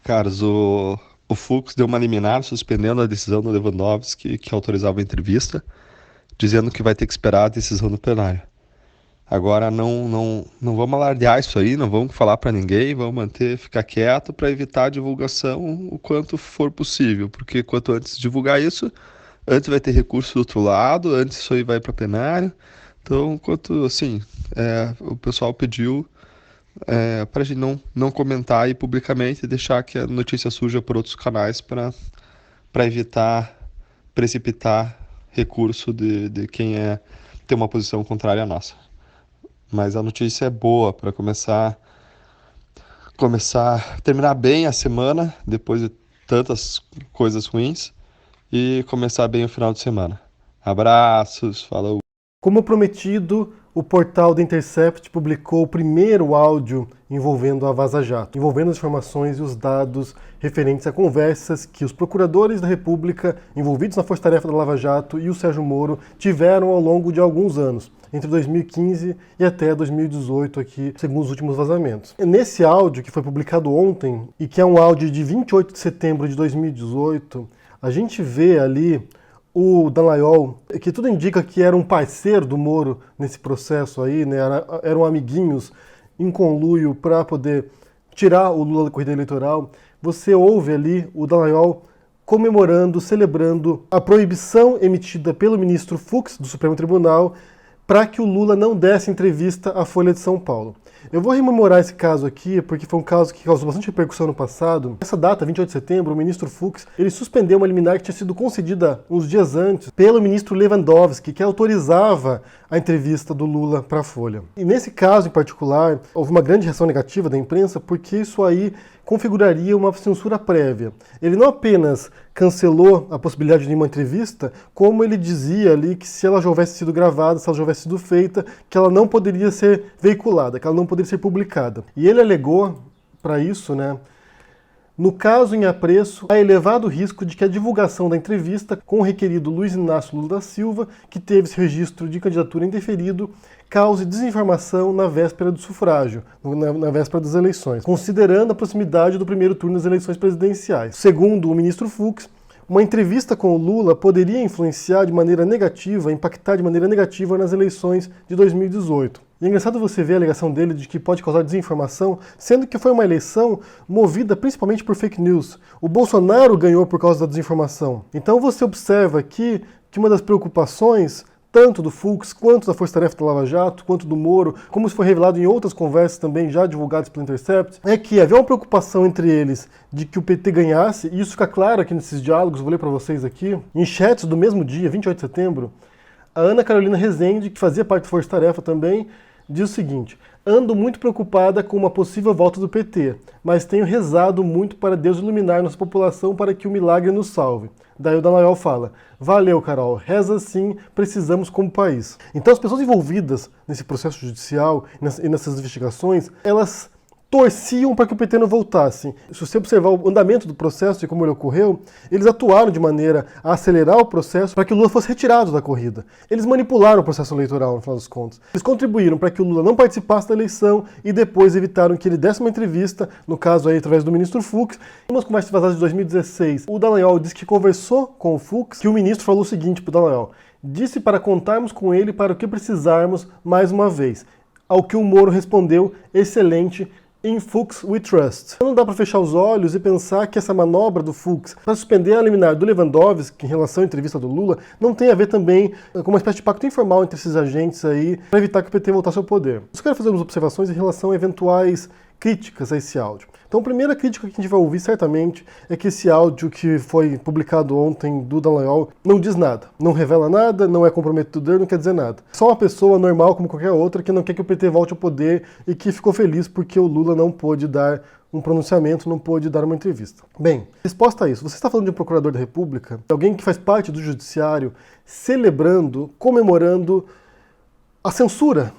Carlos, o Fux deu uma liminar suspendendo a decisão do Lewandowski que autorizava a entrevista, dizendo que vai ter que esperar a decisão do plenário. Agora não vamos alardear isso aí, não vamos falar para ninguém, vamos ficar quieto para evitar a divulgação o quanto for possível, porque quanto antes divulgar isso, antes vai ter recurso do outro lado, antes isso aí vai para plenário. Então, quanto assim, o pessoal pediu para a gente não comentar aí publicamente e deixar que a notícia surja por outros canais para evitar precipitar recurso de quem tem uma posição contrária à nossa. Mas a notícia é boa para terminar bem a semana depois de tantas coisas ruins e começar bem o final de semana. Abraços, falou. Como prometido, o portal The Intercept publicou o primeiro áudio envolvendo a Vaza Jato, envolvendo as informações e os dados referentes a conversas que os procuradores da República envolvidos na Força-Tarefa da Lava Jato e o Sérgio Moro tiveram ao longo de alguns anos, entre 2015 e até 2018, aqui, segundo os últimos vazamentos. Nesse áudio, que foi publicado ontem, e que é um áudio de 28 de setembro de 2018, a gente vê ali o Dallagnol, que tudo indica que era um parceiro do Moro nesse processo aí, né? Eram amiguinhos em conluio para poder tirar o Lula da corrida eleitoral. Você ouve ali o Dallagnol comemorando, celebrando a proibição emitida pelo ministro Fux do Supremo Tribunal para que o Lula não desse entrevista à Folha de São Paulo. Eu vou rememorar esse caso aqui, porque foi um caso que causou bastante repercussão no passado. Nessa data, 28 de setembro, o ministro Fux ele suspendeu uma liminar que tinha sido concedida uns dias antes pelo ministro Lewandowski, que autorizava a entrevista do Lula para a Folha. E nesse caso em particular, houve uma grande reação negativa da imprensa, porque isso aí configuraria uma censura prévia. Ele não apenas cancelou a possibilidade de uma entrevista, como ele dizia ali que se ela já houvesse sido gravada, se ela já houvesse sido feita, que ela não poderia ser veiculada, que ela não poderia ser publicada. E ele alegou para isso, né? No caso em apreço, há elevado risco de que a divulgação da entrevista com o requerido Luiz Inácio Lula da Silva, que teve esse registro de candidatura indeferido, cause desinformação na véspera do sufrágio, na véspera das eleições, considerando a proximidade do primeiro turno das eleições presidenciais. Segundo o ministro Fux, uma entrevista com o Lula poderia influenciar de maneira negativa, impactar de maneira negativa nas eleições de 2018. E é engraçado você ver a alegação dele de que pode causar desinformação, sendo que foi uma eleição movida principalmente por fake news. O Bolsonaro ganhou por causa da desinformação. Então você observa aqui que uma das preocupações tanto do Fux, quanto da Força-Tarefa da Lava Jato, quanto do Moro, como isso foi revelado em outras conversas também já divulgadas pelo Intercept, é que havia uma preocupação entre eles de que o PT ganhasse, e isso fica claro aqui nesses diálogos, vou ler para vocês aqui, em chats do mesmo dia, 28 de setembro, a Ana Carolina Rezende, que fazia parte da Força-Tarefa também, diz o seguinte: ando muito preocupada com uma possível volta do PT, mas tenho rezado muito para Deus iluminar nossa população para que o milagre nos salve. Daí o Dallagnol fala: valeu, Carol, reza sim, precisamos como país. Então as pessoas envolvidas nesse processo judicial e nessas investigações, elas torciam para que o PT não voltasse. Se você observar o andamento do processo e como ele ocorreu, eles atuaram de maneira a acelerar o processo para que o Lula fosse retirado da corrida. Eles manipularam o processo eleitoral, no final dos contos. Eles contribuíram para que o Lula não participasse da eleição e depois evitaram que ele desse uma entrevista, no caso aí através do ministro Fux. Em umas conversas vazadas de 2016, o Dallagnol disse que conversou com o Fux, que o ministro falou o seguinte para o Dallagnol: disse para contarmos com ele para o que precisarmos mais uma vez. Ao que o Moro respondeu: excelente, in Fux we trust. Não dá para fechar os olhos e pensar que essa manobra do Fux para suspender a liminar do Lewandowski em relação à entrevista do Lula não tem a ver também com uma espécie de pacto informal entre esses agentes aí para evitar que o PT voltasse ao poder. Eu quero fazer umas observações em relação a eventuais críticas a esse áudio. Então, a primeira crítica que a gente vai ouvir certamente é que esse áudio que foi publicado ontem do Dallagnol não diz nada, não revela nada, não é comprometedor, não quer dizer nada. Só uma pessoa normal como qualquer outra que não quer que o PT volte ao poder e que ficou feliz porque o Lula não pôde dar um pronunciamento, não pôde dar uma entrevista. Bem, resposta a isso, você está falando de um procurador da República, alguém que faz parte do judiciário, celebrando, comemorando a censura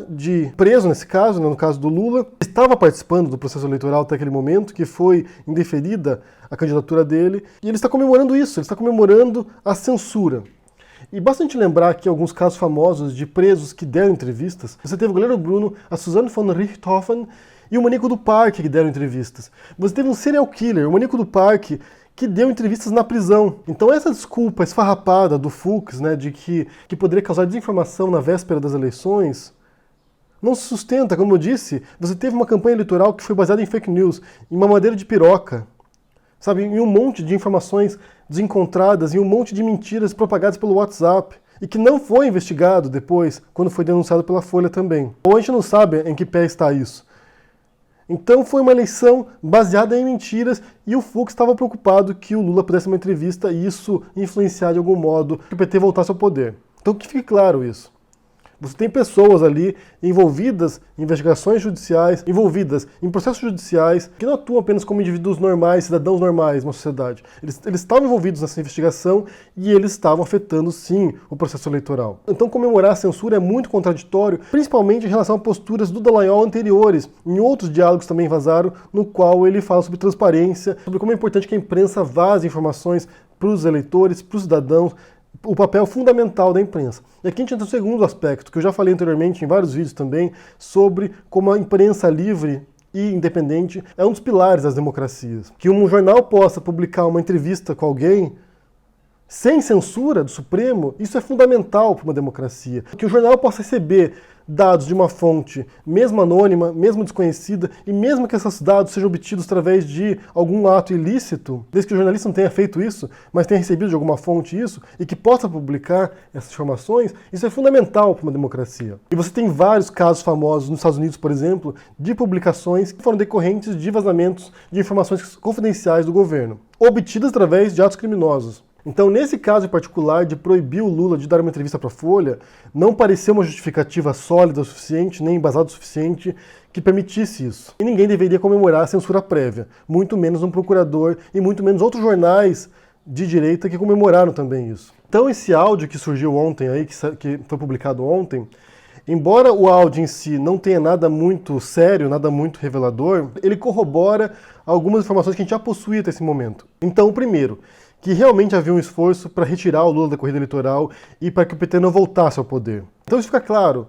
de preso, nesse caso, no caso do Lula, estava participando do processo eleitoral até aquele momento, que foi indeferida a candidatura dele, e ele está comemorando isso, ele está comemorando a censura. E basta a gente lembrar aqui alguns casos famosos de presos que deram entrevistas. Você teve o Goleiro Bruno, a Suzanne von Richthofen e o Maníaco do Parque que deram entrevistas. Você teve um serial killer, o Maníaco do Parque, que deu entrevistas na prisão. Então essa desculpa esfarrapada do Fux, né, de que poderia causar desinformação na véspera das eleições, não se sustenta. Como eu disse, você teve uma campanha eleitoral que foi baseada em fake news, em mamadeira de piroca, sabe, em um monte de informações desencontradas, em um monte de mentiras propagadas pelo WhatsApp, e que não foi investigado depois, quando foi denunciado pela Folha também. Ou a gente não sabe em que pé está isso. Então foi uma eleição baseada em mentiras e o Fux estava preocupado que o Lula pudesse uma entrevista e isso influenciar de algum modo que o PT voltasse ao poder. Então que fique claro isso. Você tem pessoas ali envolvidas em investigações judiciais, envolvidas em processos judiciais, que não atuam apenas como indivíduos normais, cidadãos normais na sociedade. Eles estavam envolvidos nessa investigação e eles estavam afetando, sim, o processo eleitoral. Então comemorar a censura é muito contraditório, principalmente em relação a posturas do Dallagnol anteriores. Em outros diálogos também vazaram, no qual ele fala sobre transparência, sobre como é importante que a imprensa vaze informações para os eleitores, para os cidadãos, o papel fundamental da imprensa. E aqui a gente entra no segundo aspecto, que eu já falei anteriormente em vários vídeos também, sobre como a imprensa livre e independente é um dos pilares das democracias. Que um jornal possa publicar uma entrevista com alguém sem censura do Supremo, isso é fundamental para uma democracia. Que o jornal possa receber dados de uma fonte, mesmo anônima, mesmo desconhecida, e mesmo que esses dados sejam obtidos através de algum ato ilícito, desde que o jornalista não tenha feito isso, mas tenha recebido de alguma fonte isso, e que possa publicar essas informações, isso é fundamental para uma democracia. E você tem vários casos famosos nos Estados Unidos, por exemplo, de publicações que foram decorrentes de vazamentos de informações confidenciais do governo, obtidas através de atos criminosos. Então, nesse caso em particular, de proibir o Lula de dar uma entrevista para a Folha, não pareceu uma justificativa sólida o suficiente, nem embasada o suficiente, que permitisse isso. E ninguém deveria comemorar a censura prévia, muito menos um procurador e muito menos outros jornais de direita que comemoraram também isso. Então, esse áudio que surgiu ontem, aí, que foi publicado ontem, embora o áudio em si não tenha nada muito sério, nada muito revelador, ele corrobora algumas informações que a gente já possuía até esse momento. Então, o primeiro, que realmente havia um esforço para retirar o Lula da corrida eleitoral e para que o PT não voltasse ao poder. Então isso fica claro,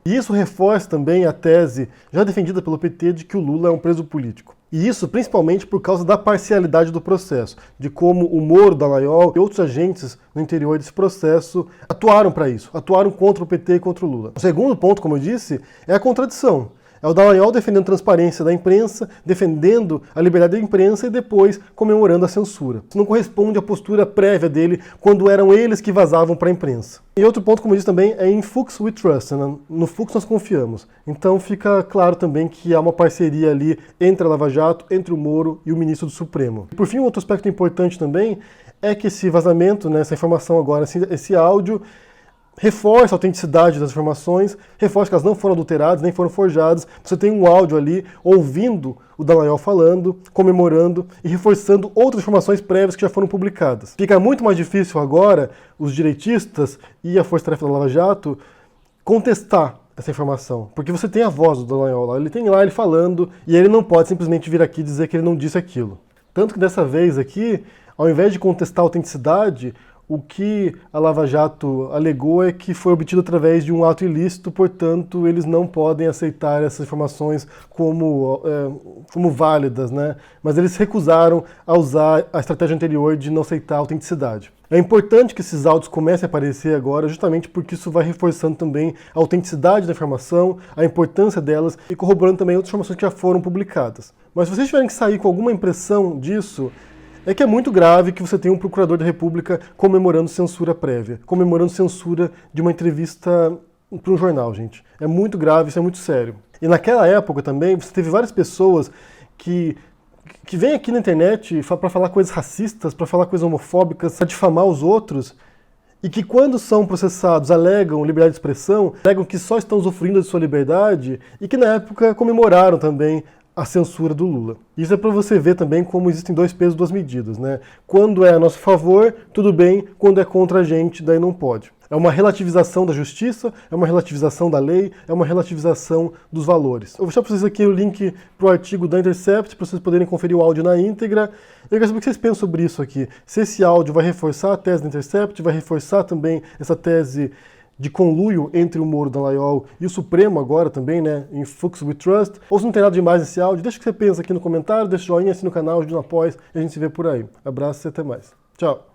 E isso reforça também a tese já defendida pelo PT de que o Lula é um preso político. E isso principalmente por causa da parcialidade do processo, de como o Moro, Dallagnol e outros agentes no interior desse processo atuaram para isso, atuaram contra o PT e contra o Lula. O segundo ponto, como eu disse, é a contradição. É o Dallagnol defendendo a transparência da imprensa, defendendo a liberdade da imprensa e depois comemorando a censura. Isso não corresponde à postura prévia dele quando eram eles que vazavam para a imprensa. E outro ponto, como eu disse também, é em Fux we trust, né? No Fux nós confiamos. Então fica claro também que há uma parceria ali entre a Lava Jato, entre o Moro e o ministro do Supremo. E por fim, um outro aspecto importante também é que esse vazamento, né, essa informação agora, esse áudio, reforça a autenticidade das informações, reforça que elas não foram adulteradas, nem foram forjadas. Você tem um áudio ali ouvindo o Dallagnol falando, comemorando e reforçando outras informações prévias que já foram publicadas. Fica muito mais difícil agora os direitistas e a Força-Tarefa da Lava Jato contestar essa informação, porque você tem a voz do Dallagnol lá, ele tem lá ele falando e ele não pode simplesmente vir aqui e dizer que ele não disse aquilo. Tanto que dessa vez aqui, ao invés de contestar a autenticidade, o que a Lava Jato alegou é que foi obtido através de um ato ilícito, portanto, eles não podem aceitar essas informações como válidas, né? Mas eles recusaram a usar a estratégia anterior de não aceitar a autenticidade. É importante que esses áudios comecem a aparecer agora, justamente porque isso vai reforçando também a autenticidade da informação, a importância delas e corroborando também outras informações que já foram publicadas. Mas se vocês tiverem que sair com alguma impressão disso, é que é muito grave que você tenha um procurador da República comemorando censura prévia, comemorando censura de uma entrevista para um jornal, gente. É muito grave, isso é muito sério. E naquela época também, você teve várias pessoas que vêm aqui na internet para falar coisas racistas, para falar coisas homofóbicas, para difamar os outros, e que quando são processados alegam liberdade de expressão, alegam que só estão usufruindo de sua liberdade, e que na época comemoraram também a censura do Lula. Isso é para você ver também como existem dois pesos, duas medidas, né? Quando é a nosso favor, tudo bem, quando é contra a gente, daí não pode. É uma relativização da justiça, é uma relativização da lei, é uma relativização dos valores. Eu vou deixar para vocês aqui o link para o artigo da Intercept, para vocês poderem conferir o áudio na íntegra. Eu quero saber o que vocês pensam sobre isso aqui. Se esse áudio vai reforçar a tese da Intercept, vai reforçar também essa tese de conluio entre o Moro, Dallagnol e o Supremo agora também, né, em Fuchs We Trust, ou se não tem nada demais nesse áudio, deixa o que você pensa aqui no comentário, deixa o joinha, assina o canal, ajuda no apoio, e a gente se vê por aí. Abraço e até mais. Tchau!